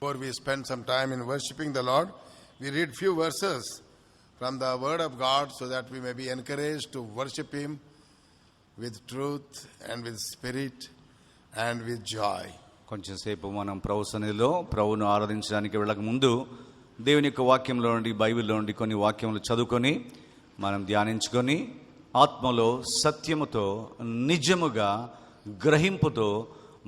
Before we spend some time in worshiping the Lord, we read few verses from the Word of God so that we may be encouraged to worship Him with truth and with spirit and with joy. కొంచెం సేపు మనం ప్రభు సన్నిధిలో ప్రభువును ఆరాధించడానికి వెళ్ళక ముందు దేవుని యొక్క వాక్యంలో నుండి బైబిల్లో నుండి కొన్ని వాక్యములు చదువుకొని మనం ధ్యానించుకొని ఆత్మలో సత్యముతో నిజముగా గ్రహింపుతో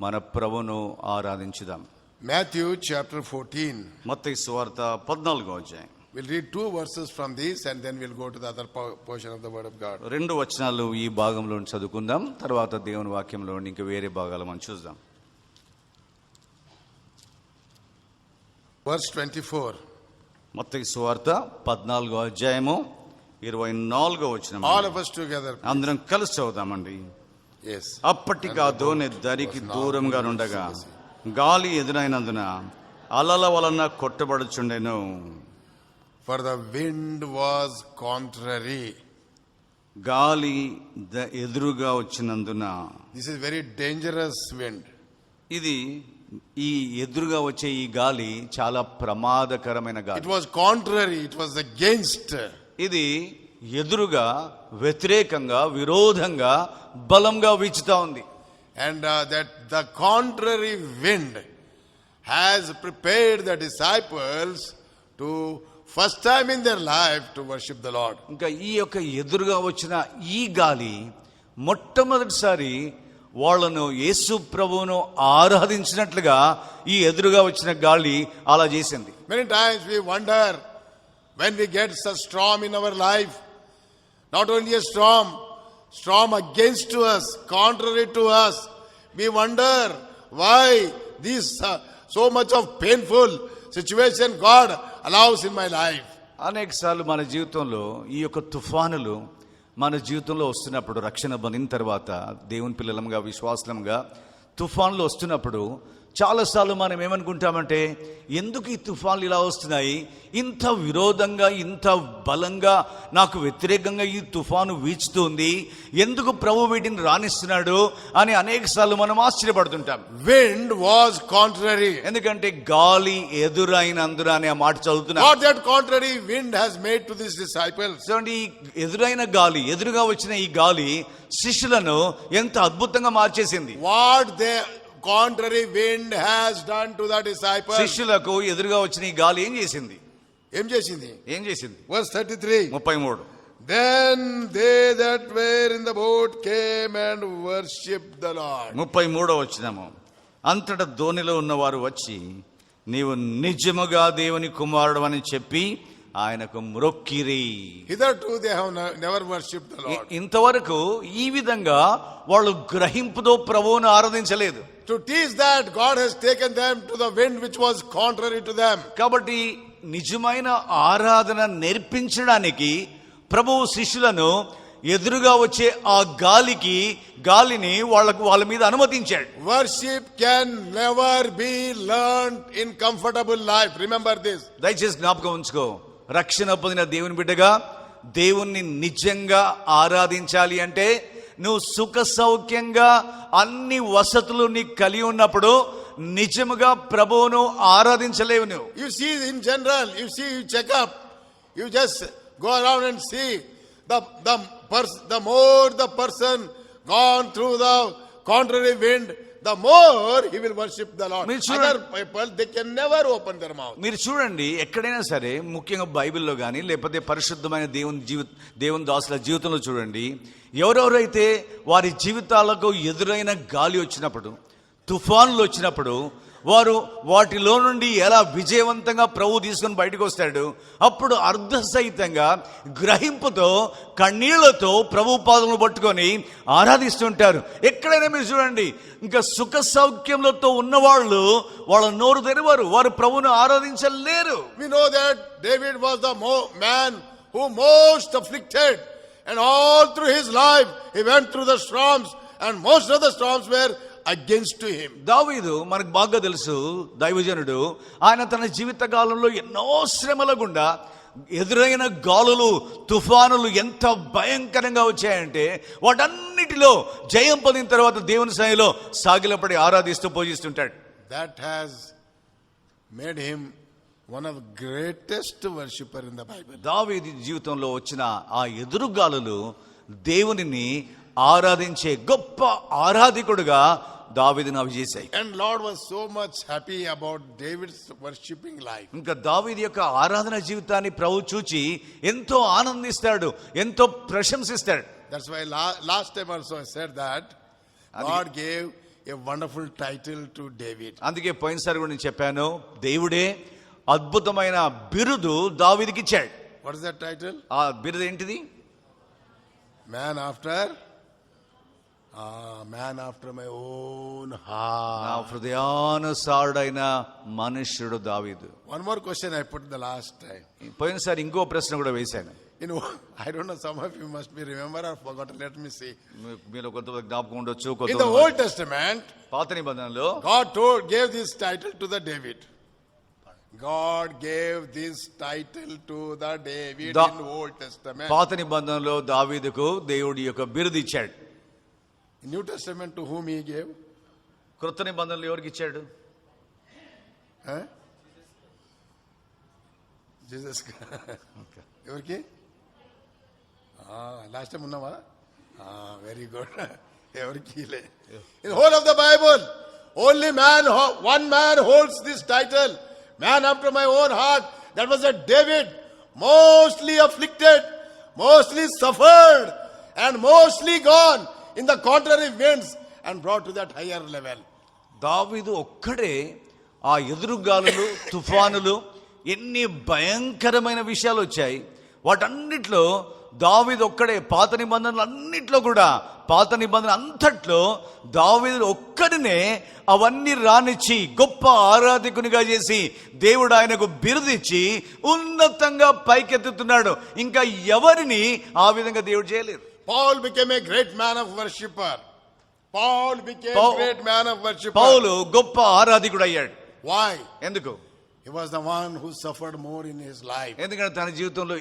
మన ప్రభువును ఆరాధించుదాం. Matthew chapter 14. మత్తయి సువార్త 14వ అధ్యాయం. We'll read two verses from this and then we'll go to the other portion of the Word of God. రెండు వచనాలు ఈ భాగంలో చదువుకుందాం, తర్వాత దేవుని వాక్యంలో ఇంకా వేరే భాగాలు మనం చూద్దాం. Verse 24. మత్తయి సువార్త 14వ అధ్యాయము 24వ వచనం. All of us together. అందరం కలిసి చదువుదామండి. Yes. అప్పటికి ఆ దోణి దరికి దూరంగా ఉండగా గాలి ఎదురైనందున అలల వలన కొట్టబడుచుండెను. For the wind was contrary. గాలి ఎదురుగా వచ్చినందున. This is very dangerous wind. ఇది ఈ ఎదురుగా వచ్చే ఈ గాలి చాలా ప్రమాదకరమైన గాలి. It was contrary, it was against. ఇది ఎదురుగా వ్యతిరేకంగా విరోధంగా బలంగా వీచుతా ఉంది. And that the contrary wind has prepared the disciples to first time in their life to worship the Lord. ఇంకా ఈ యొక్క ఎదురుగా వచ్చిన ఈ గాలి మొట్టమొదటిసారి వాళ్ళను యేసు ప్రభువును ఆరాధించినట్లుగా ఈ ఎదురుగా వచ్చిన గాలి అలా చేసింది. Many times we wonder when we get such storm in our life, not only a storm against to us, contrary to us, we wonder why this so much of painful situation God allows in my life. అనేక సార్లు మన జీవితంలో ఈ యొక్క తుఫానులు మన జీవితంలో వస్తున్నప్పుడు, రక్షణ పొందిన తర్వాత దేవుని పిల్లలంగా విశ్వాసంగా తుఫానులు వస్తున్నప్పుడు చాలాసార్లు మనం ఏమనుకుంటామంటే, ఎందుకు ఈ తుఫాన్లు ఇలా వస్తున్నాయి, ఇంత విరోధంగా ఇంత బలంగా నాకు వ్యతిరేకంగా ఈ తుఫాను వీచుతుంది, ఎందుకు ప్రభు వీటిని రాణిస్తున్నాడు అని అనేక సార్లు మనం ఆశ్చర్యపడుతుంటాం. Wind was contrary. ఎందుకంటే గాలి ఎదురైనందున అనే ఆ మాట చదువుతున్నాం. What that contrary wind has made to these disciples. చూడండి, ఎదురైన గాలి, ఎదురుగా వచ్చిన ఈ గాలి శిష్యులను ఎంత అద్భుతంగా మార్చేసింది. What the contrary wind has done to the disciples. శిష్యులకు ఎదురుగా వచ్చిన ఈ గాలి ఏం చేసింది? ఏం చేసింది? Verse 33. 33. Then they that were in the boat came and worshipped the Lord. 33వ వచనము. అంతటా దోణిలో ఉన్నవారు వచ్చి నీవు నిజముగా దేవుని కుమారుడు అని చెప్పి ఆయనకు మ్రొక్కిరి. Hitherto they have never worshipped the Lord. ఇంతవరకు ఈ విధంగా వాళ్ళు గ్రహింపుతో ప్రభువును ఆరాధించలేదు. To teach that, God has taken them to the wind which was contrary to them. కాబట్టి నిజమైన ఆరాధన నేర్పించడానికి ప్రభువు శిష్యులను ఎదురుగా వచ్చే ఆ గాలిని వాళ్ళ మీద అనుమతించాడు. Worship can never be learned in comfortable life. Remember this. దయచేసి జ్ఞాపకం ఉంచుకో, రక్షణ పొందిన దేవుని బిడ్డగా దేవుణ్ణి నిజంగా ఆరాధించాలి అంటే నువ్వు సుఖ సౌఖ్యంగా అన్ని వసతులు నీకు కలిగి ఉన్నప్పుడు నిజముగా ప్రభువును ఆరాధించలేవు. నువ్వు You see in general, you check up, you just go around and see the more the person gone through the contrary wind, the more he will worship the Lord. Other people, they can never open their mouth. మీరు చూడండి, ఎక్కడైనా సరే, ముఖ్యంగా బైబిల్లో కానీ లేకపోతే పరిశుద్ధమైన దేవుని దాసుల జీవితంలో చూడండి, ఎవరెవరైతే వారి జీవితాలకు ఎదురైన గాలి వచ్చినప్పుడు, తుఫాన్లు వచ్చినప్పుడు వారు వాటిలో నుండి ఎలా విజయవంతంగా ప్రభు తీసుకొని బయటకు వస్తాడు, అప్పుడు అర్ధసహితంగా గ్రహింపుతో కన్నీళ్లతో ప్రభు పాదములు పట్టుకొని ఆరాధిస్తుంటారు. ఎక్కడైనా మీరు చూడండి, ఇంకా సుఖ సౌఖ్యములతో ఉన్నవాళ్ళు వాళ్ళ నోరు తెరవరు, వారు ప్రభువును ఆరాధించలేరు. We know that David was the man who most afflicted, and all through his life he went through the storms, and most of the storms were against him. దావీదు మనకు బాగా తెలుసు, దైవజనుడు. ఆయన తన జీవిత కాలంలో ఎన్నో శ్రమల గుండా ఎదురైన గాలులు తుఫానులు ఎంత భయంకరంగా వచ్చాయంటే వాటన్నిటిలో జయం పొందిన తర్వాత దేవుని సన్నిధిలో సాగిలపడి ఆరాధిస్తూ పూజిస్తుంటాడు. That has made him one of the greatest worshipper in the Bible. దావీదు జీవితంలో వచ్చిన ఆ ఎదురుగాలులు దేవునిని ఆరాధించే గొప్ప ఆరాధికుడుగా దావీదును అవి చేశాయి. And Lord was so much happy about David's worshiping life. ఇంకా దావీదు యొక్క ఆరాధన జీవితాన్ని ప్రభు చూచి ఎంతో ఆనందిస్తాడు, ఎంతో ప్రశంసిస్తాడు. That's why last time also I said that God gave a wonderful title to David. అందుకే పోయినసారి కూడా నేను చెప్పాను, దేవుడే అద్భుతమైన బిరుదు దావీదుకి ఇచ్చాడు. What is that title? ఆ బిరుదు ఏంటిది? Man after my own heart. నా హృదయానుసారుడైన మనుష్యుడు దావీదు. One more question I put the last time. పోయినసారి ఇంకో ప్రశ్న కూడా వేశాను. You know, I don't know, some of you must be remember or forgotten. Let me see. మీరు కొంత జ్ఞాపకం ఉండొచ్చు. In the Old Testament, పాత నిబంధనలో God gave this title to the David. God gave this title to the David in the Old Testament. పాత నిబంధనలో దావీదుకు దేవుడి యొక్క బిరుదు ఇచ్చాడు. In New Testament to whom he gave? కృత నిబంధనలు ఎవరికి ఇచ్చాడు? Jesus. ఎవరికి? Last time ఉన్నావా? Very good. ఎవరికి? In the whole of the Bible, only one man holds this title. Man after my own heart. That was a David, mostly afflicted, mostly suffered, and mostly gone in the contrary winds and brought to that higher level. దావీదు ఒక్కడే ఆ ఎదురుగాలులు, తుఫానులు, ఎన్ని భయంకరమైన విషయాలు వచ్చాయి, వాటన్నిటిలో దావీదు ఒక్కడే, పాత నిబంధనలు అన్నిట్లో కూడా, పాత నిబంధన అంతట్లో దావీదు ఒక్కడినే అవన్నీ రానిచ్చి గొప్ప ఆరాధకునిగా చేసి దేవుడు ఆయనకు బిరుదిచ్చి ఉన్నతంగా పైకెత్తుతున్నాడు. ఇంకా ఎవరిని ఆ విధంగా దేవుడు చేయలేరు. Paul became a great man of worshipper. పౌలు గొప్ప ఆరాధికుడు అయ్యాడు. Why? ఎందుకు? He was the one who suffered more in his life. ఎందుకంటే తన జీవితంలో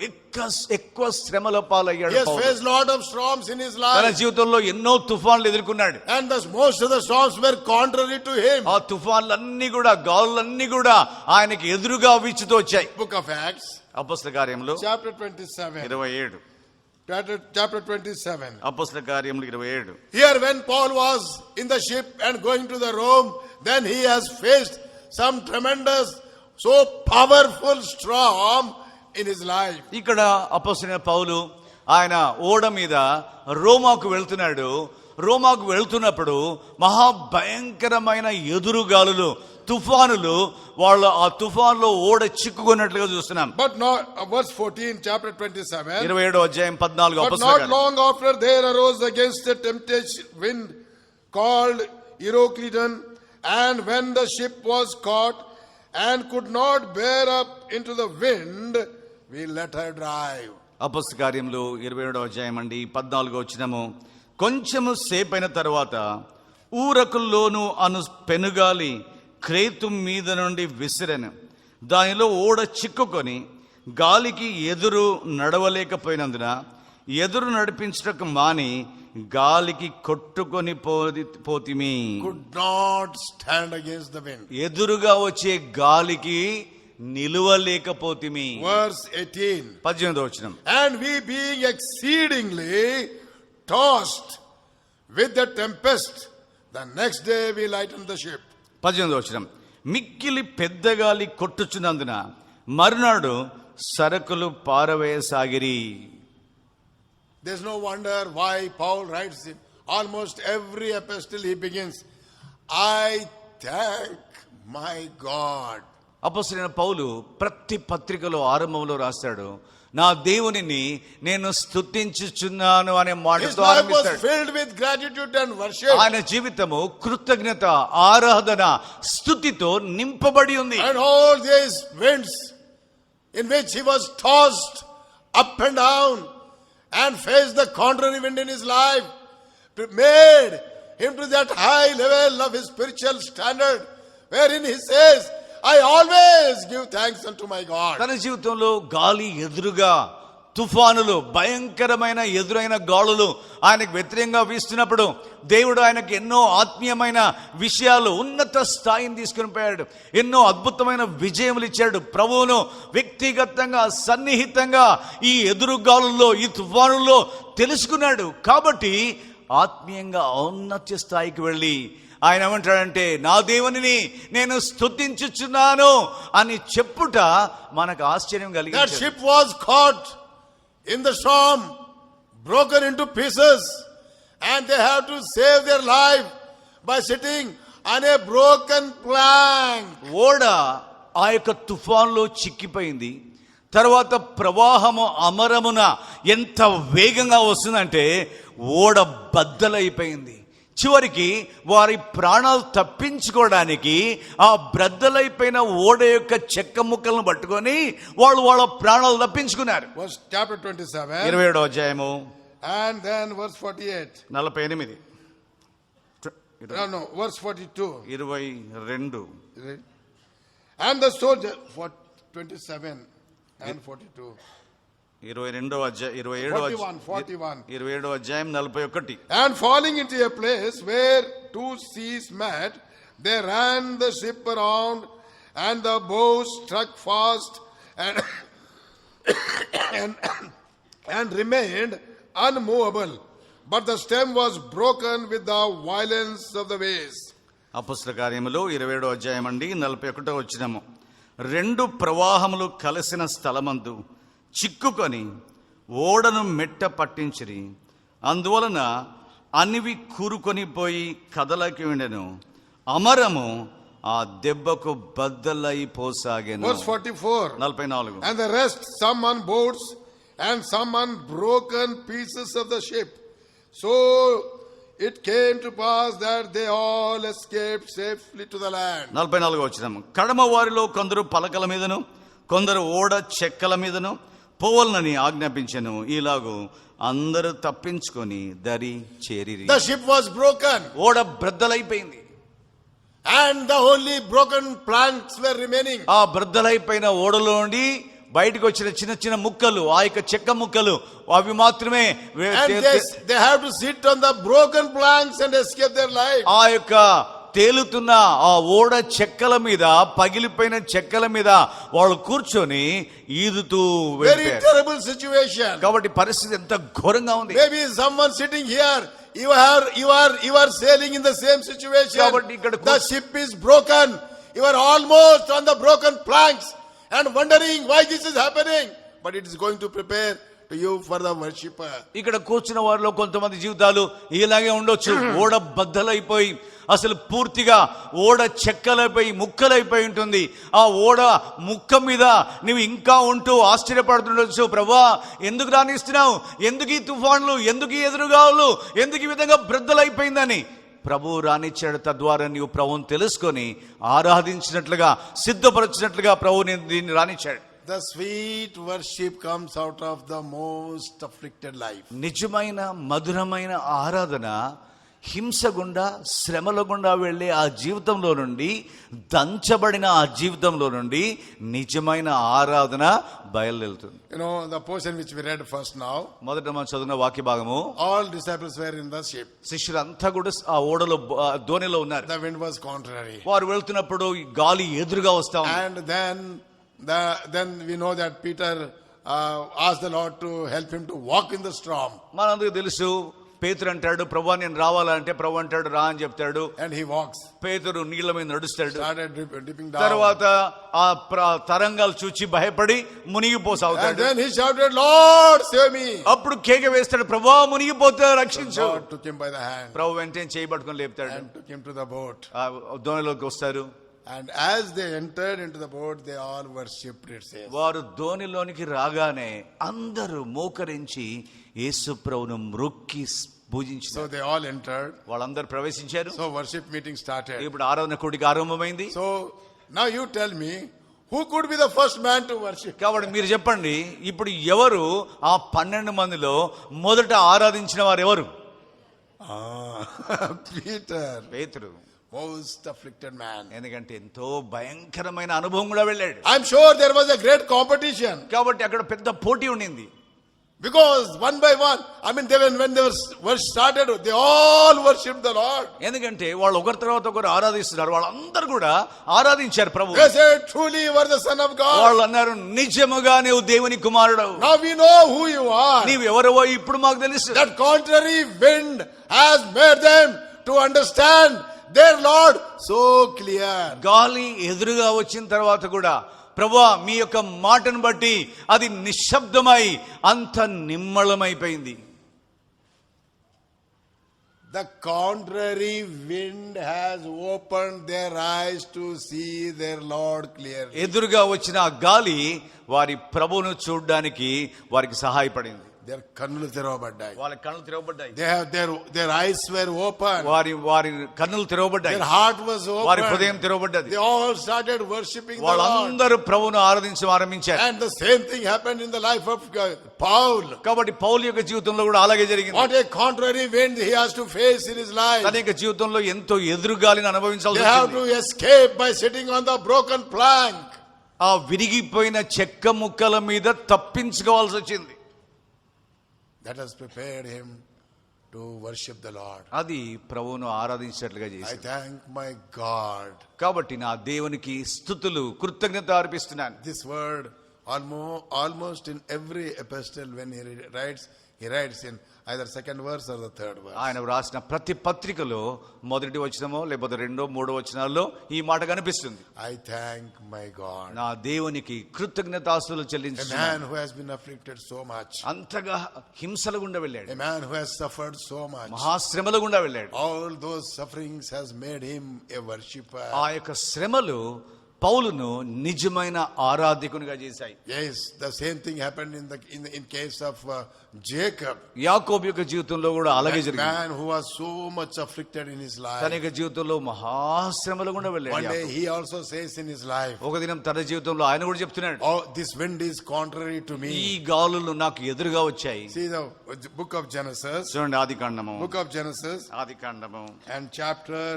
ఎక్కువ శ్రమల పాలయ్యాడు. He has faced lot of storms in his life. తన జీవితంలో ఎన్నో తుఫాన్లు ఎదుర్కొన్నాడు. And most of the storms were contrary to him. ఆ తుఫాన్లన్నీ కూడా, గాలులన్నీ కూడా ఆయనకి ఎదురుగా వీచుతూ వచ్చాయి. Book of Acts, అపోస్తల కార్యములు chapter 27. 27. Chapter 27. అపోస్తల కార్యములు 27. Here when Paul was in the ship and going to the Rome, then he has faced some tremendous, so powerful storm in his life. ఇక్కడ అపోస్తలుడైన పౌలు ఆయన ఓడ మీద రోమాకు వెళ్తున్నాడు. రోమాకు వెళ్తున్నప్పుడు మహాభయంకరమైన ఎదురుగాలులు, తుఫానులు, వాళ్ళు ఆ తుఫాన్లో ఓడ చిక్కుకున్నట్లుగా చూస్తున్నాం. But not verse 14, chapter 27. 27వ అధ్యాయం 14. But not long after there arose against the temptation wind called Euroclydon, and when the ship was caught and could not bear up into the wind, we let her drive. అపోస్తల కార్యములు 27వ అధ్యాయం అండి 14వ వచనము. కొంచెము సేపైన తర్వాత ఊరకుల్లోను అను పెనుగాలి క్రేతు మీద నుండి విసిరెను. దానిలో ఓడ చిక్కుకొని గాలికి ఎదురు నడవలేకపోయినందున ఎదురు నడిపించటకు మాని గాలికి కొట్టుకొని పోతిమి. Could not stand against the wind. ఎదురుగా వచ్చే గాలికి నిలువలేకపోతిమి. Verse 18. 18వ వచనం. And we being exceedingly tossed with the tempest, the next day we lightened the ship. 18వ వచనం. మిక్కిలి పెద్ద గాలి కొట్టుచున్నందున మరునాడు సరకులు పారవేయసాగిరి. There's no wonder why Paul writes in almost every epistle he begins, I thank my God. అపోస్తలుడైన పౌలు ప్రతి పత్రికలో ఆరంభంలో రాస్తాడు, నా దేవునిని నేను స్తుతించుచున్నాను అనే మాటతో ఆరంభిస్తాడు. Filled with gratitude and worship. ఆయన జీవితము కృతజ్ఞత, ఆరాధన, స్తుతితో నింపబడి ఉంది. And all these winds in which he was tossed up and down and faced the contrary wind in his life, made him to that high level of his spiritual standard, wherein he says, I always give thanks unto my God. తన జీవితంలో గాలి ఎదురుగా, తుఫానులు, భయంకరమైన ఎదురైన గాలులు ఆయనకు వ్యతిరేకంగా వీస్తున్నప్పుడు దేవుడు ఆయనకు ఎన్నో ఆత్మీయమైన విషయాలు, ఉన్నత స్థాయిని తీసుకుని పోయాడు. ఎన్నో అద్భుతమైన విజయములు ఇచ్చాడు. ప్రభువును వ్యక్తిగతంగా, సన్నిహితంగా ఈ ఎదురుగాలుల్లో, ఈ తుఫానుల్లో తెలుసుకున్నాడు. కాబట్టి ఆత్మీయంగా ఔన్నత్య స్థాయికి వెళ్ళి ఆయన ఏమంటాడంటే, నా దేవునిని నేను స్తుతించుచున్నాను అని చెప్పుట మనకు ఆశ్చర్యం That కలిగింది. ship was caught in the storm, broken into pieces, and they have to save their life by sitting on a broken plank. ఓడ ఆ యొక్క తుఫాన్లో చిక్కిపోయింది. తర్వాత ప్రవాహము అమరమున ఎంత వేగంగా వస్తుందంటే ఓడ బద్దలైపోయింది. చివరికి వారి ప్రాణాలు తప్పించుకోవడానికి ఆ బ్రద్దలైపోయిన ఓడ యొక్క చెక్క ముక్కలను పట్టుకొని వాళ్ళ ప్రాణాలు తప్పించుకున్నారు. Verse chapter 27. 27వ అధ్యాయము And then verse 48. 48. No, verse 42. 22. And the soldier, for 27 and 42. 22వ అధ్యాయం 27వ అధ్యాయం 41. And falling into a place where two seas met, they ran the ship around, and the bow struck fast and and remained unmovable. But the stem was broken with the violence of the waves. అపొస్తల కార్యములు 27వ అధ్యాయం అండి 41వ వచనము. రెండు ప్రవాహములు కలిసిన స్థలమందు చిక్కుకొని ఓడను మెట్ట పట్టించిరి. అందువలన అనివి కూరుకొని పోయి కదలకి ఉండెను. అమరము ఆ దెబ్బకు బద్దలైపోసాగెను. Verse 44. 44. And the rest, some on boats and some on broken pieces of the ship. So it came to pass that they all escaped safely to the land. 44వ వచనము. కడమ వారిలో కొందరు పలకల మీదను కొందరు ఓడ చెక్కల మీదను పోవలనని ఆజ్ఞాపించెను. ఇలాగూ అందరూ తప్పించుకొని దరి చేరిరి. The ship was broken, ఓడ బ్రద్దలైపోయింది. and the only broken planks were remaining. ఆ బ్రద్దలైపోయిన ఓడలో నుండి బయటకు వచ్చిన చిన్న చిన్న ముక్కలు, ఆ యొక్క చెక్క ముక్కలు, అవి మాత్రమే And they have to sit on the broken planks and escape their life. ఆ యొక్క తేలుతున్న ఆ ఓడ చెక్కల మీద, పగిలిపోయిన చెక్కల మీద వాళ్ళు కూర్చొని ఈదుతూ Very వెళ్ళిపోయారు. terrible situation. కాబట్టి పరిస్థితి ఎంత ఘోరంగా ఉంది. Maybe someone sitting here, you are sailing in the same situation. కాబట్టి ఇక్కడ The ship is broken. You are almost on the broken planks and wondering why this is happening. But it is going to prepare to you for the worshipper. ఇక్కడ కూర్చున్న వారిలో కొంతమంది జీవితాలు ఇలాగే ఉండొచ్చు. ఓడ బద్దలైపోయి అసలు పూర్తిగా ఓడ చెక్కలైపోయి ముక్కలైపోయి ఉంటుంది. ఆ ఓడ ముక్క మీద నువ్వు ఇంకా ఉంటూ ఆశ్చర్యపడుతుండొచ్చు. ప్రభువా, ఎందుకు రానిస్తున్నావు? ఎందుకు ఈ తుఫాన్లు? ఎందుకు ఈ ఎదురుగాలు? ఎందుకు ఈ విధంగా బ్రద్దలైపోయిందని ప్రభువు రానిచ్చాడు. తద్వారా నీవు ప్రభువుని తెలుసుకొని ఆరాధించినట్లుగా, సిద్ధపరచినట్లుగా ప్రభువు దీన్ని రానిచ్చాడు. The sweet worship comes out of the most afflicted life. నిజమైన మధురమైన ఆరాధన హింస గుండా, శ్రమల గుండా వెళ్ళే ఆ జీవితంలో నుండి, దంచబడిన ఆ జీవితంలో నుండి నిజమైన ఆరాధన బయలుదేరుతుంది. You know, the portion which we read first now, మొదట మనం చదివిన వాక్య భాగము, all disciples were in the ship. శిష్యులంతా కూడా ఆ ఓడలో, దోణిలో ఉన్నారు. The wind was contrary. వారు వెళ్తున్నప్పుడు గాలి ఎదురుగా వస్తా ఉంది. And then we know that Peter asked the Lord to help him to walk in the storm. మనందరికీ తెలుసు, పేతురు అంటాడు, ప్రభువా నేను రావాలంటే ప్రభు అంటాడు రా అని చెప్తాడు. And he walks. పేతురు నీళ్ల మీద నడుస్తాడు. Started dipping down. తర్వాత ఆ తరంగాలు చూచి భయపడి And మునిగిపోసాగుతాడు. then he shouted, Lord, save me. అప్పుడు కేక వేస్తాడు, ప్రభువా మునిగిపోతే రక్షించు. God took him by the hand ప్రభు వెంటనే చేయబట్టుకొని లేపుతాడు. and took him to the boat. ఆ దోణిలోకి వస్తారు. And as they entered into the boat, they all worshipped, it says. వారు దోణిలోనికి రాగానే అందరూ మోకరించి యేసు ప్రభువును మ్రొక్కి పూజించారు. So they all entered. వాళ్ళందరూ ప్రవేశించారు. So worship meeting started. ఇప్పుడు ఆరాధన కూడిక ఆరంభమైంది. So now you tell me, who could be the first man to worship? కాబట్టి మీరు చెప్పండి, ఇప్పుడు ఎవరు ఆ 12 మందిలో మొదట ఆరాధించిన వారు ఎవరు? Peter, పేతురు. most afflicted man. ఎందుకంటే ఎంతో భయంకరమైన అనుభవం కూడా వెళ్ళాడు. I'm sure there was a great competition. కాబట్టి అక్కడ పెద్ద పోటీ ఉండింది. Because one by one, when they were started, they all worshipped the Lord. ఎందుకంటే వాళ్ళు ఒకరి తర్వాత ఒకరు ఆరాధిస్తున్నారు. వాళ్ళందరూ కూడా ఆరాధించారు ప్రభు. They said, truly you are the Son of God. వాళ్ళు అన్నారు, నిజముగా నీవు దేవుని కుమారుడు. Now we know who you are. నీవు ఎవరో ఇప్పుడు మాకు తెలుసు. That contrary wind has made them to understand their Lord so clear. గాలి ఎదురుగా వచ్చిన తర్వాత కూడా ప్రభువా మీ యొక్క మాటను బట్టి అది నిశ్శబ్దమై అంత నిమ్మళమైపోయింది. The contrary wind has opened their eyes to see their Lord clearly. ఎదురుగా వచ్చిన ఆ గాలి వారి ప్రభువును చూడడానికి వారికి సహాయపడింది. Their కన్నులు తెరవబడ్డాయి. వాళ్ళ కన్నులు తెరవబడ్డాయి. They have their eyes were open. వారి కన్నులు తెరవబడ్డాయి. Their heart was open. వారి హృదయం తెరవబడ్డది. They all started worshiping the Lord. వాళ్ళందరూ ప్రభువును ఆరాధించడం ఆరంభించారు. And the same thing happened in the life of Paul. కాబట్టి పౌలు యొక్క జీవితంలో కూడా అలాగే జరిగింది. What a contrary wind he has to face in his life. తన యొక్క జీవితంలో ఎంతో ఎదురుగాలిని అనుభవించాల్సి They have వచ్చింది. to escape by sitting on the broken plank. ఆ విరిగిపోయిన చెక్క ముక్కల మీద తప్పించుకోవాల్సి వచ్చింది. That has prepared him to worship the Lord. అది ప్రభువును ఆరాధించేట్లుగా I చేసింది. thank my God. కాబట్టి నా దేవునికి స్తుతులు కృతజ్ఞత అర్పిస్తున్నాను. This word almost in every epistle when he writes in either second verse or the third verse. ఆయన వ్రాసిన ప్రతి పత్రికలో మొదటి వచనమో లేకపోతే రెండో మూడో వచనాల్లో ఈ మాట కనిపిస్తుంది. I thank my God. నా దేవునికి కృతజ్ఞతాస్తుతులు A చెల్లించుతున్నాను. man who has been afflicted so much. అంతగా హింసల గుండా వెళ్ళాడు. A man who has suffered so much. మహాశ్రమల గుండా వెళ్ళాడు. All those sufferings has made him a worshipper. ఆ యొక్క శ్రమలు పౌలును నిజమైన ఆరాధకునిగా చేశాయి. Yes, the same thing happened in case of Jacob. యాకోబు యొక్క జీవితంలో కూడా అలాగే A జరిగింది. man who was so much afflicted in his life. తన యొక్క జీవితంలో మహాశ్రమల గుండా One వెళ్ళాడు. day he also says in his life, ఒక దినం తన జీవితంలో ఆయన కూడా చెప్తున్నాడు, oh, this wind is contrary to ఈ me. గాలులు నాకు ఎదురుగా వచ్చాయి. See the book of Genesis. చూడండి ఆది కాండము And chapter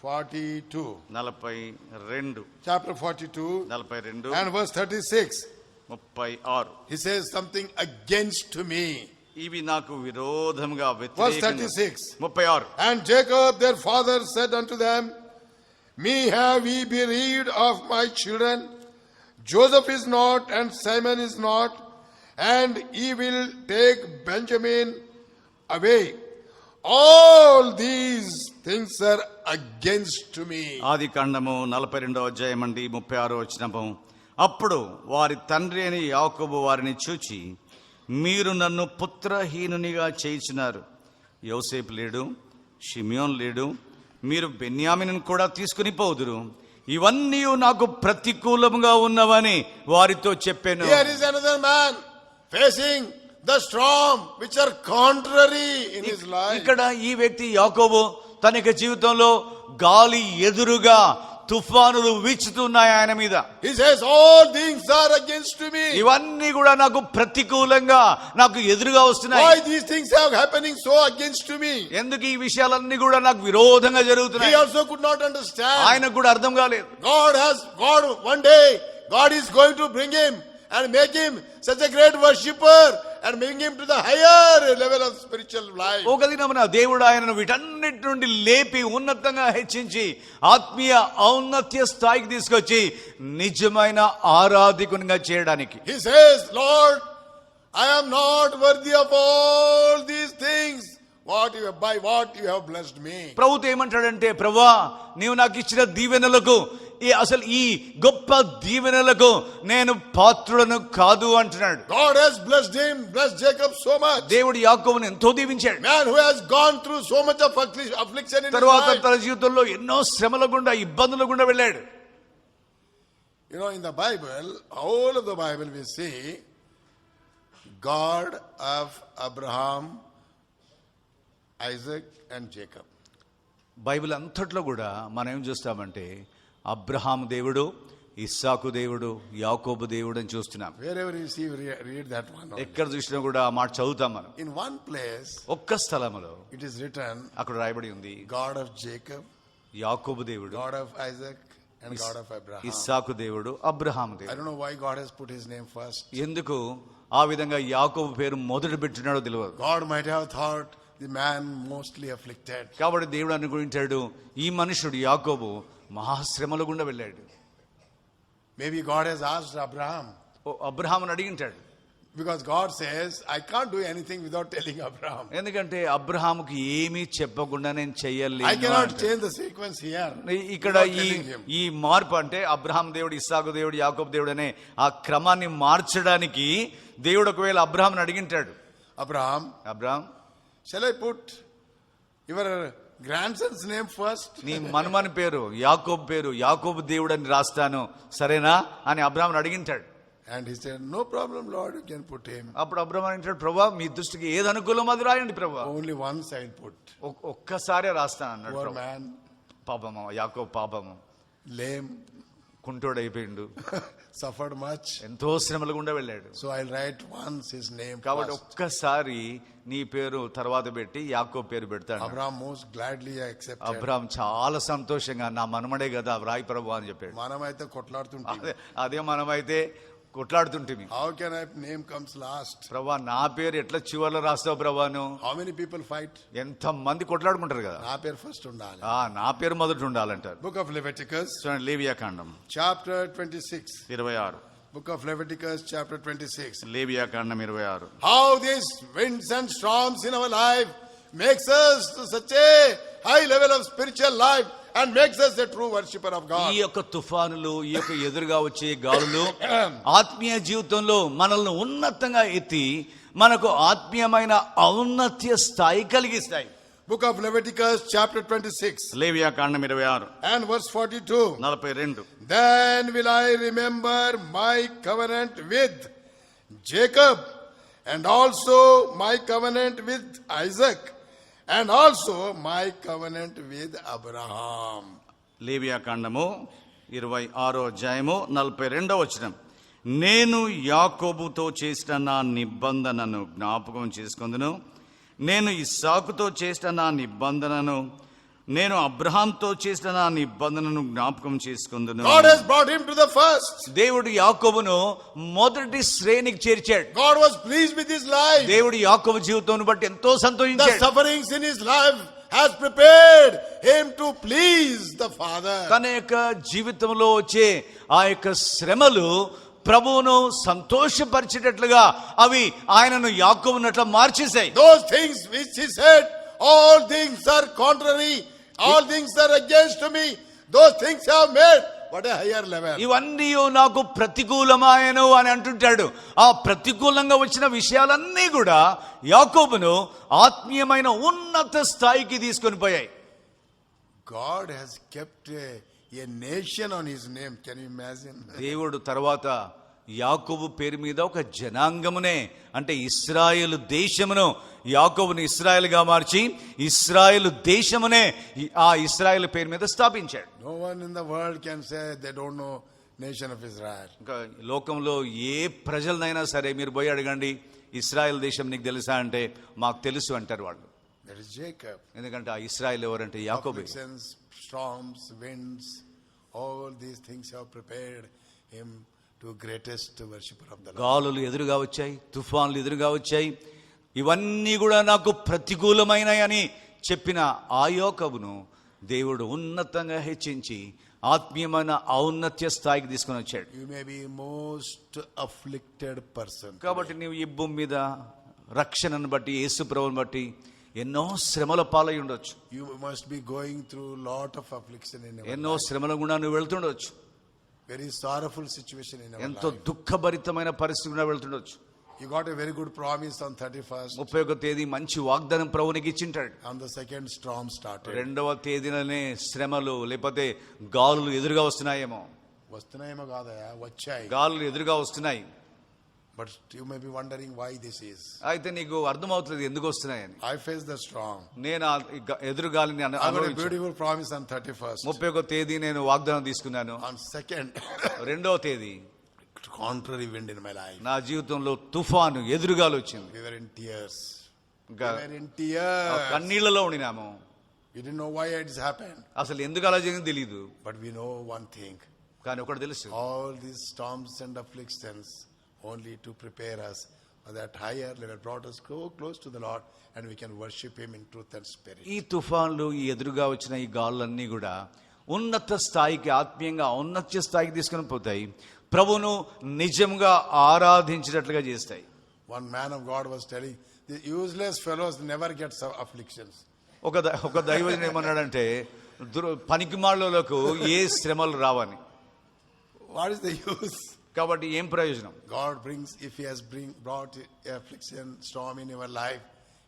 42. 42 Chapter 42 and verse 36. 36 He says something against me. ఇవి నాకు విరోధంగా Verse వ్యతిరేకంగా 36. 36 And Jacob their father said unto them, me have ye bereaved of my children? Joseph is not, and Simon is not, and ye will take Benjamin away. All these things are against me. ఆది కాండము 42వ అధ్యాయం అండి 36వ వచనము. అప్పుడు వారి తండ్రి అని యాకోబు వారిని చూచి, మీరు నన్ను పుత్రహీనునిగా చేయించినారు. యోసేపు లేడు, షిమియోన్ లేడు, మీరు బెన్యామినును కూడా తీసుకుని పోదురు. ఇవన్నీ నాకు ప్రతికూలముగా ఉన్నవని వారితో చెప్పాను. Here is another man facing the storm which are contrary in his life. ఇక్కడ ఈ వ్యక్తి యాకోబు తన యొక్క జీవితంలో గాలి ఎదురుగా తుఫానులు వీచుతున్నాయి ఆయన మీద. He says all things are against me. ఇవన్నీ కూడా నాకు ప్రతికూలంగా నాకు ఎదురుగా వస్తున్నాయి. Why these things are happening so against me? ఎందుకు ఈ విషయాలన్నీ కూడా నాకు విరోధంగా He జరుగుతున్నాయి? also could not understand. ఆయనకు కూడా అర్థం కాలేదు. God one day God is going to bring him and make him such a great worshipper and bring him to the higher level of spiritual life. ఒక దినమున దేవుడు ఆయనను వీటన్నిటి నుండి లేపి ఉన్నతంగా హెచ్చించి ఆత్మీయ ఔన్నత్య స్థాయికి తీసుకొచ్చి నిజమైన ఆరాధకునిగా చేయడానికి. He says, Lord, I am not worthy of all these things. By what you have blessed me. ప్రభుతో ఏమంటాడంటే, ప్రభువా నీవు నాకు ఇచ్చిన దీవెనలకు అసలు ఈ గొప్ప దీవెనలకు నేను పాత్రుడను కాదు అంటున్నాడు. God has blessed Jacob so much. దేవుడు యాకోబును ఎంతో దీవించాడు. Man who has gone through so much of affliction in his తర్వాత life. తన జీవితంలో ఎన్నో శ్రమల గుండా ఇబ్బందుల గుండా వెళ్ళాడు. You know, in the Bible, all of the Bible we see God of Abraham, Isaac and Jacob. Bible అంతట్లో కూడా మనం ఏం చూస్తామంటే అబ్రహాము దేవుడు, ఇస్సాకు దేవుడు, యాకోబు దేవుడు అని చూస్తున్నాం. Wherever you see, read that one. ఎక్కడ చూసినా కూడా ఆ మాట చదువుతాం మనం. In one place, ఒక్క స్థలములో it is written, అక్కడ రాయబడి ఉంది, God of Jacob, యాకోబు దేవుడు, God of Isaac and God of Abraham. ఇస్సాకు దేవుడు, అబ్రహాము I దేవుడు. don't know why God has put his name first. ఎందుకు ఆ విధంగా యాకోబు పేరు మొదట పెట్టినాడో తెలియదు. God might have thought the man mostly afflicted. కాబట్టి దేవుడు అనుకుంటాడు ఈ మనుషుడు యాకోబు మహాశ్రమల గుండా వెళ్ళాడు. Maybe God has asked Abraham, అబ్రహాముని అడిగింటాడు. because God says, I can't do anything without telling Abraham. ఎందుకంటే అబ్రహాముకి ఏమీ చెప్పకుండా నేను I చెయ్యలేను cannot అంటాడు. change the sequence here. ఇక్కడ without ఈ telling him. ఈ మార్పు అంటే అబ్రహాం దేవుడు, ఇస్సాకు దేవుడు, యాకోబు దేవుడు అనే ఆ క్రమాన్ని మార్చడానికి దేవుడు ఒకవేళ అబ్రహాంని అడిగింటాడు. Abraham, Abraham, shall I put your grandson's name first? నీ మనుమని పేరు యాకోబు పేరు యాకోబు దేవుడు అని రాస్తాను సరేనా అని అబ్రహాంని అడిగింటాడు. And he said, no problem, Lord, you can put him. అప్పుడు అబ్రహాం అంటాడు, ప్రభా మీ దృష్టికి ఏది అనుకూలం అది రాయండి ప్రభా, Only once I will put. ఒక్కసారే రాస్తాను అన్నాడు. Poor ప్రభు. man, పాపము యాకోబు పాపము, lame, కుంటోడైపోయిండు, suffered much. ఎంతో శ్రమల గుండా వెళ్ళాడు. So I'll write once his name కాబట్టి first. ఒక్కసారి నీ పేరు తర్వాత పెట్టి యాకోబు పేరు పెడతాడు. Abraham most gladly accepted. Abraham చాలా సంతోషంగా నా మనమడే కదా రాయి ప్రభు అని చెప్పాడు. మనమైతే కొట్లాడుతుంటాం. అదే మనమైతే కొట్లాడుతుంటిమి. How can I name comes last? ప్రభా నా పేరు ఎట్లా చివర్లో రాస్తావు ప్రభాను? How many people fight? ఎంత మంది కొట్లాడుకుంటారు కదా. నా పేరు ఫస్ట్ ఉండాలి. నా పేరు మొదట ఉండాలంటారు. Book of Leviticus, చూడండి లేవియాకాండం chapter 26. 26. Book of Leviticus, chapter 26. లేవియాకాండం 26. How these winds and storms in our life makes us to such a high level of spiritual life and makes us a true worshipper of ఈ God. యొక్క తుఫానులు, ఈ యొక్క ఎదురుగా వచ్చే గాలులు ఆత్మీయ జీవితంలో మనల్ని ఉన్నతంగా ఎత్తి మనకు ఆత్మీయమైన ఔన్నత్య స్థాయి కలిగిస్తాయి. Book of Leviticus, chapter 26 లేవియాకాండం 26 and verse 42. 42. Then will I remember my covenant with Jacob and also my covenant with Isaac and also my covenant with Abraham. లేవియాకాండము 26వ అధ్యాయము 42వ వచనం. నేను యాకోబుతో చేసిన నా నిబంధనను జ్ఞాపకం చేసుకొందును, నేను ఇస్సాకుతో చేసిన నా నిబంధనను, నేను అబ్రహాంతో చేసిన నా నిబంధనను జ్ఞాపకం చేసుకొందును. God has brought him to the first. దేవుడు యాకోబును మొదటి శ్రేణికి చేర్చాడు. God was pleased with his life. దేవుడు యాకోబు జీవితాన్ని బట్టి ఎంతో The సంతోషించాడు. sufferings in his life has prepared him to please the Father. తన యొక్క జీవితంలో వచ్చే ఆ యొక్క శ్రమలు ప్రభువును సంతోషపరిచేటట్లుగా అవి ఆయనను యాకోబునట్లా మార్చేశాయి. Those things which he said, all things are contrary, all things are against me, those things have made what a higher level. ఇవన్నీ నాకు ప్రతికూలమాయను అని అంటుంటాడు. ఆ ప్రతికూలంగా వచ్చిన విషయాలన్నీ కూడా యాకోబును ఆత్మీయమైన ఉన్నత స్థాయికి తీసుకొని పోయాయి. God has kept a nation on his name. Can you imagine? దేవుడు తర్వాత యాకోబు పేరు మీద ఒక జనాంగమునే అంటే ఇశ్రాయేలు దేశమును యాకోబుని ఇశ్రాయేలుగా మార్చి ఇశ్రాయేలు దేశమునే ఆ ఇశ్రాయేలు పేరు మీద స్థాపించాడు. No one in the world can say they don't know nation of Israel. ఇంకా లోకంలో ఏ ప్రజలనైనా సరే మీరు పోయి అడగండి ఇశ్రాయేల్ దేశం నీకు తెలుసా అంటే మాకు తెలుసు అంటారు వాళ్ళు. That is Jacob. ఎందుకంటే ఆ ఇశ్రాయేల్ ఎవరంటే యాకోబే. Afflictions, storms, winds, all these things have prepared him to greatest worshipper of the Lord. గాలులు ఎదురుగా వచ్చాయి, తుఫాన్లు ఎదురుగా వచ్చాయి, ఇవన్నీ కూడా నాకు ప్రతికూలమైనయని చెప్పిన ఆ యాకోబును దేవుడు ఉన్నతంగా హెచ్చించి ఆత్మీయమైన ఔన్నత్య స్థాయికి తీసుకొని వచ్చాడు. You may be most afflicted person. కాబట్టి నీవు ఈ భూమి మీద రక్షణను బట్టి యేసు ప్రభువుని బట్టి ఎన్నో శ్రమల పాలై ఉండొచ్చు. You must be going through lot of affliction in your ఎన్నో life. శ్రమల గుండా నువ్వు వెళ్తుండొచ్చు. Very sorrowful situation in your ఎంతో life. దుఃఖభరితమైన పరిస్థితి గుండా వెళ్తుండొచ్చు. You got a very good promise on 31st. 31వ తేదీ మంచి వాగ్దానం ప్రభువునికి ఇచ్చింటాడు. On the second storm started. 2వ తేదీననే శ్రమలు లేకపోతే గాలులు ఎదురుగా వస్తున్నాయేమో. వస్తున్నాయేమో కాదయా, వచ్చాయి. గాలులు ఎదురుగా వస్తున్నాయి. But you may be wondering why this is. అయితే నీకు అర్థమవుతుంది ఎందుకు వస్తున్నాయని. I faced the storm. నేను ఆ ఎదురుగాలిని I got a అనుభవించాను. beautiful promise on 31st. 31వ తేదీ నేను వాగ్దానం తీసుకున్నాను. On 2nd, 2వ తేదీ contrary wind in my life. నా జీవితంలో తుఫాను ఎదురుగాలు వచ్చింది. We were in tears. ఇంకా We were in tears. కన్నీళ్లలో ఉండినాము. We didn't know why it's happened. అసలు ఎందుకు అలా జరిగిందో తెలియదు. But we know one thing. కానీ ఒకటి తెలుసు, All these storms and afflictions only to prepare us for that higher level, brought us close to the Lord, and we can worship Him in truth and spirit. ఈ తుఫాన్లు, ఈ ఎదురుగా వచ్చిన ఈ గాలులన్నీ కూడా ఉన్నత స్థాయికి, ఆత్మీయంగా ఉన్నత స్థాయికి తీసుకొని పోతాయి. ప్రభువును నిజంగా ఆరాధించినట్లుగా చేస్తాయి. One man of God was telling, the useless fellows never get afflictions. ఒక దైవజనుడు ఏమన్నాడంటే, పనికిమాలోలకు ఏ శ్రమలు రావని. What is the use? కాబట్టి ఏం ప్రయోజనం? God brings, if He has brought affliction, storm in your life,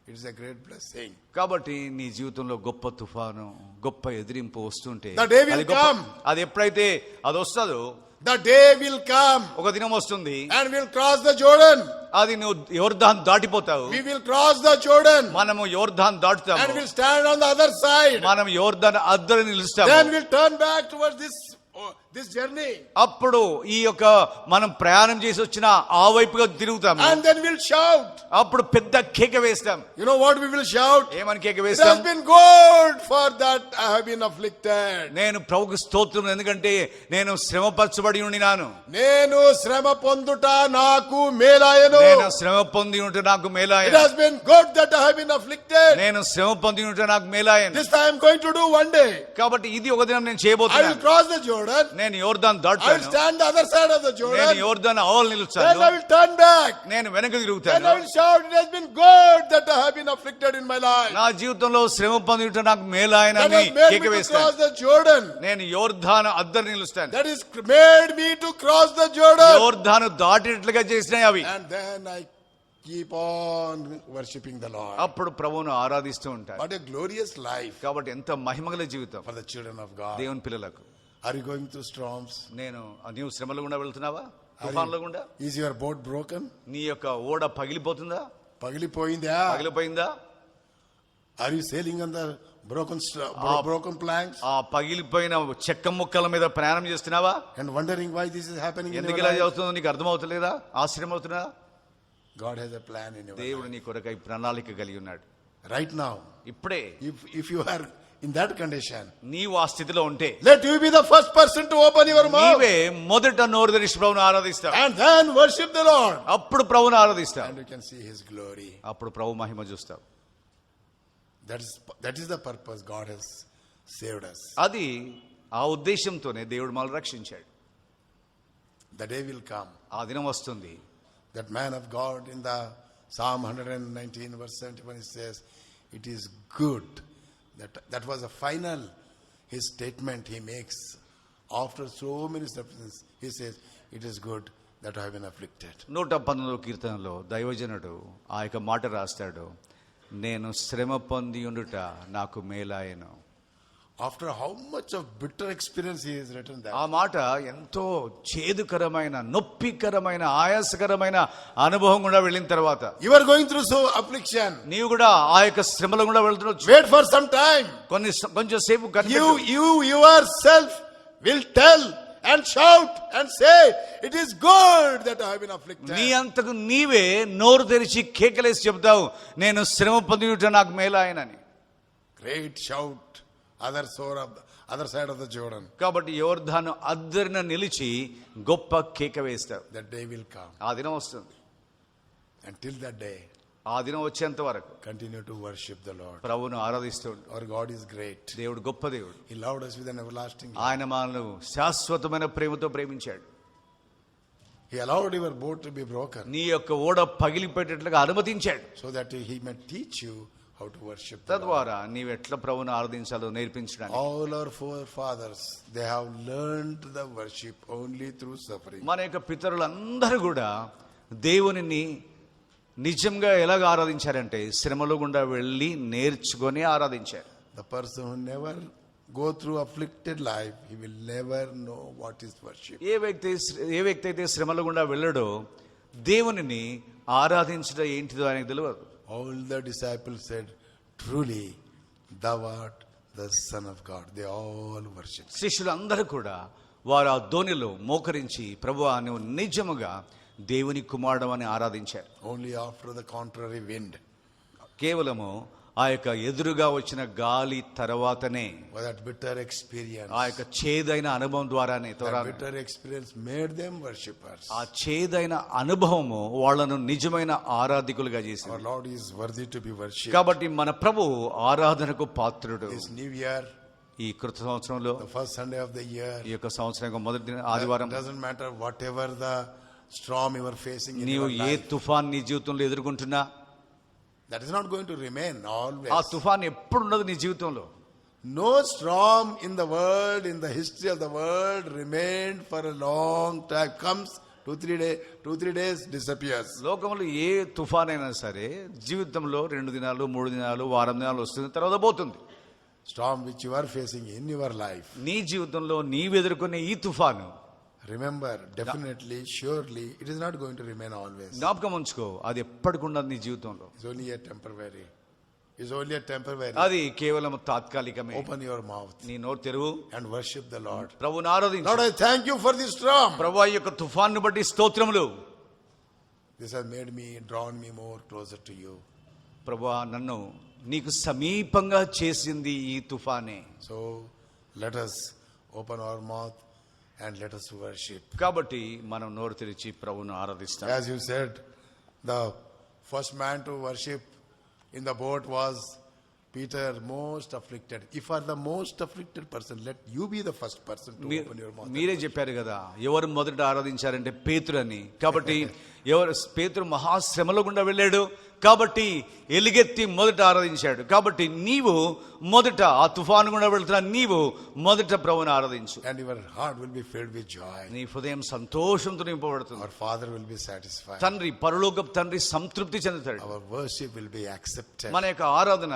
it is a great blessing. కాబట్టి నీ జీవితంలో గొప్ప తుఫాను, గొప్ప ఎదిరింపు వస్తుంటే The day will come. అది ఎప్పుడైతే అది వస్తుందో, The day will come. ఒక దినం వస్తుంది, and we'll cross the Jordan. అది నువ్వు యోర్దాను దాటిపోతావు. We will cross the Jordan. మనము యోర్దాను దాటుతాము. And we'll stand on the other side. మనం యోర్దాను అద్దరు నిలుస్తాము. Then we'll turn back towards this journey. అప్పుడు ఈ యొక్క మనం ప్రయాణం చేసి వచ్చిన ఆ వైపుగా తిరుగుతాము. And then we'll shout. అప్పుడు పెద్ద కేక వేస్తాం. You know what we will shout? ఏమని కేక It వేస్తాం? has been good for that I have been afflicted. నేను ప్రభువుకు స్తోత్రం, ఎందుకంటే నేను శ్రమపరచబడి ఉండినాను. నేను శ్రమ పొందుట నాకు మేలాయను. నేను శ్రమ పొంది ఉంటే నాకు It మేలాయను. has been good that I have been afflicted. నేను శ్రమ పొంది ఉంటే నాకు మేలాయను. This I am going to do one day. కాబట్టి ఇది ఒక దినం నేను I will చేయబోతున్నాను. cross the Jordan. నేను యోర్దాను I will దాటుతాను. stand the other side of the నేను Jordan. యోర్దాను ఆవల Then నిలుస్తాను. I will turn back. నేను వెనక Then తిరుగుతాను. I will shout, it has been good that I have been afflicted in my life. నా జీవితంలో శ్రమ పొంది ఉంటే నాకు మేలాయన That అని has made కేక me to వేస్తాను. cross the Jordan. నేను యోర్దాను అద్దరు నిలుస్తాను. That is made me to cross the Jordan. యోర్దాను దాటినట్లుగా చేసినాయి అవి. And then I keep on worshipping the Lord. అప్పుడు ప్రభువును ఆరాధిస్తూ ఉంటారు. What a glorious life కాబట్టి ఎంత మహిమగల జీవితం for the children of God. దేవుని పిల్లలకు. Are you going through storms? నీవు శ్రమల గుండా వెళ్తున్నావా? తుఫాన్ల గుండా? Is your boat broken? నీ యొక్క ఓడ పగిలిపోతుందా? పగిలిపోయిందా? పగిలిపోయిందా? Are you sailing on the broken planks? ఆ పగిలిపోయిన చెక్క ముక్కల మీద ప్రయాణం చేస్తున్నావా? And wondering why this is happening in ఎందుకు your ఇలా life? అవుతుందో నీకు అర్థమవుతలేదా? ఆశ్చర్యం అవుతున్నా? God has a plan in your దేవుడు life. నీ కొరకై ప్రణాళిక కలిగి ఉన్నాడు. Right now, ఇప్పుడే if you are in that condition, నీవు ఆ స్థితిలో ఉంటే, let you be the first person to open your mouth నీవే మొదట నోరు తెరిచి ప్రభువును ఆరాధిస్తావు. and then worship the Lord. అప్పుడు ప్రభువును ఆరాధిస్తావు. And you can see His glory. అప్పుడు ప్రభు మహిమ చూస్తావు. That is the purpose God has saved us. అది ఆ ఉద్దేశంతోనే దేవుడు మనల్ని రక్షించాడు. The day will come. ఆ దినం వస్తుంది. That man of God in the Psalm 119 verse 71, he says, it is good. That was a final, his statement he makes after so many sufferings. He says, it is good that I have been afflicted. 119వ కీర్తనలో దైవజనుడు ఆ యొక్క మాట రాస్తాడు, నేను శ్రమ పొంది ఉండుట నాకు మేలాయను. After how much of bitter experience he has written that. ఆ మాట ఎంతో చేదుకరమైన, నొప్పికరమైన, ఆయాసకరమైన అనుభవం కూడా వెళ్ళిన తర్వాత, You are going through so affliction. నీవు కూడా ఆ యొక్క శ్రమల కూడా వెళ్తున్నావు. Wait for some time. కొంచెం సేపు You yourself will tell and shout and say, it is good that I have been afflicted. నీ అంతకు నీవే నోరు తెరిచి కేకలేసి చెప్తావు, నేను శ్రమ పొందినట నాకు మేలాయనని. Great shout, other side of the Jordan. కాబట్టి యోర్దాను అద్దరిన నిలిచి గొప్ప కేక వేస్తావు. That day will come. ఆ దినం వస్తుంది. Until that day, ఆ దినం వచ్చేంత వరకు continue to worship the Lord. ప్రభువును ఆరాధిస్తూ ఉండు. Our God is great. దేవుడు గొప్ప దేవుడు. He loved us with an everlasting love. ఆయన మనల్ని శాశ్వతమైన ప్రేమతో ప్రేమించాడు. He allowed your boat to be broken నీ యొక్క ఓడ పగిలిపోయేటట్లుగా అనుమతించాడు. so that He may teach you how to worship the Lord. తద్వారా నీవు ఎట్లా ప్రభువును ఆరాధించాలో నేర్పించడానికి. All our forefathers, they have learned the worship only through suffering. మన యొక్క పితరులందరూ కూడా దేవునిని నిజంగా ఎలాగ ఆరాధించారంటే శ్రమల గుండా వెళ్ళి నేర్చుకొని ఆరాధించారు. The person who never go through afflicted life, he will never know what is worship. ఏ వ్యక్తి అయితే శ్రమల గుండా వెళ్ళడో దేవునిని ఆరాధించడం ఏంటిదో ఆయనకు తెలియదు. All the disciples said, truly thou art the Son of God. They all worship. శిష్యులందరూ కూడా వారు ఆ ధోనిలో మోకరించి, ప్రభువా నువ్వు నిజముగా దేవుని కుమారుడు అని ఆరాధించారు. Only after the contrary wind. కేవలము ఆ యొక్క ఎదురుగా వచ్చిన గాలి తర్వాతనే, Was that bitter experience. ఆ యొక్క చేదైన అనుభవం ద్వారానే That bitter experience made them worshippers. ఆ చేదైన అనుభవము వాళ్ళను నిజమైన ఆరాధికులుగా Our చేసింది. Lord is worthy to be worshipped. కాబట్టి మన ప్రభు ఆరాధనకు పాత్రుడు. This new year, ఈ కృత సంవత్సరంలో, the first Sunday of the year, ఈ యొక్క సంవత్సరం యొక్క మొదటి ఆదివారం, doesn't matter whatever the storm you are facing in నీవు your ఏ life. తుఫాన్ నీ జీవితంలో ఎదుర్కొంటున్నా, That is not going to remain always. ఆ తుఫాన్ ఎప్పుడు ఉండదు నీ జీవితంలో. No storm in the world, in the history of the world, remained for a long time. Comes 2-3 days, disappears. లోకంలో ఏ తుఫాన్ అయినా సరే జీవితంలో 2 దినాలు 3 దినాలు వారం దినాలు వస్తుంది, తర్వాత పోతుంది. Storm which you are facing in your life. నీ జీవితంలో నీవు ఎదుర్కొనే ఈ తుఫాను, Remember, definitely, surely, it is not going to remain always. జ్ఞాపకం ఉంచుకో, అది ఎప్పటికి ఉండదు నీ జీవితంలో. It's only a temporary. It's only a temporary. అది కేవలం తాత్కాలికమే. Open your mouth నీ నోరు తెరువు, and worship the Lord. ప్రభువుని ఆరాధించు. Lord, I thank you for this storm. ప్రభువా ఈ యొక్క తుఫాన్ను బట్టి స్తోత్రములు. This has made me, drawn me more closer to you. ప్రభువా నన్ను నీకు సమీపంగా చేసింది ఈ తుఫానే. So, let us open our mouth and let us worship. కాబట్టి మనం నోరు తెరిచి ప్రభువును ఆరాధిస్తాం. As you said, the first man to worship in the boat was Peter, most afflicted. If you are the most afflicted person, let you be the first person to open your mouth. మీరే చెప్పారు కదా, ఎవరు మొదట ఆరాధించారంటే పేతురు అని. కాబట్టి పేతురు మహాశ్రమలో గుండా వెళ్ళాడు, కాబట్టి ఎలుగెత్తి మొదట ఆరాధించాడు. కాబట్టి నీవు మొదట ఆ తుఫాను గుండా వెళ్తున్నా, నీవు మొదట ప్రభువుని ఆరాధించు. And your heart will be filled with joy. నీ హృదయం సంతోషంతో నింపబడుతుంది. Our Father will be satisfied. తండ్రి, పరలోకపు తండ్రి సంతృప్తి చెందుతాడు. Our worship will be accepted. మన యొక్క ఆరాధన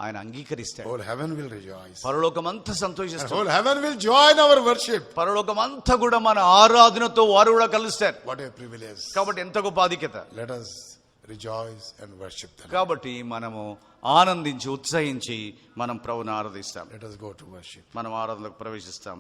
ఆయన అంగీకరిస్తాడు. Whole heaven will rejoice. పరలోకం అంతా And సంతోషిస్తాడు. whole heaven will join our worship. పరలోకం అంతా కూడా మన ఆరాధనతో వారు కూడా కలుస్తారు. What a privilege. కాబట్టి ఎంత గొప్ప ఆధిక్యత. Let us rejoice and worship the Lord. కాబట్టి మనము ఆనందించి ఉత్సహించి మనం ప్రభువుని ఆరాధిస్తాం. Let us go to worship. మనం ఆరాధనలోకి ప్రవేశిస్తాం.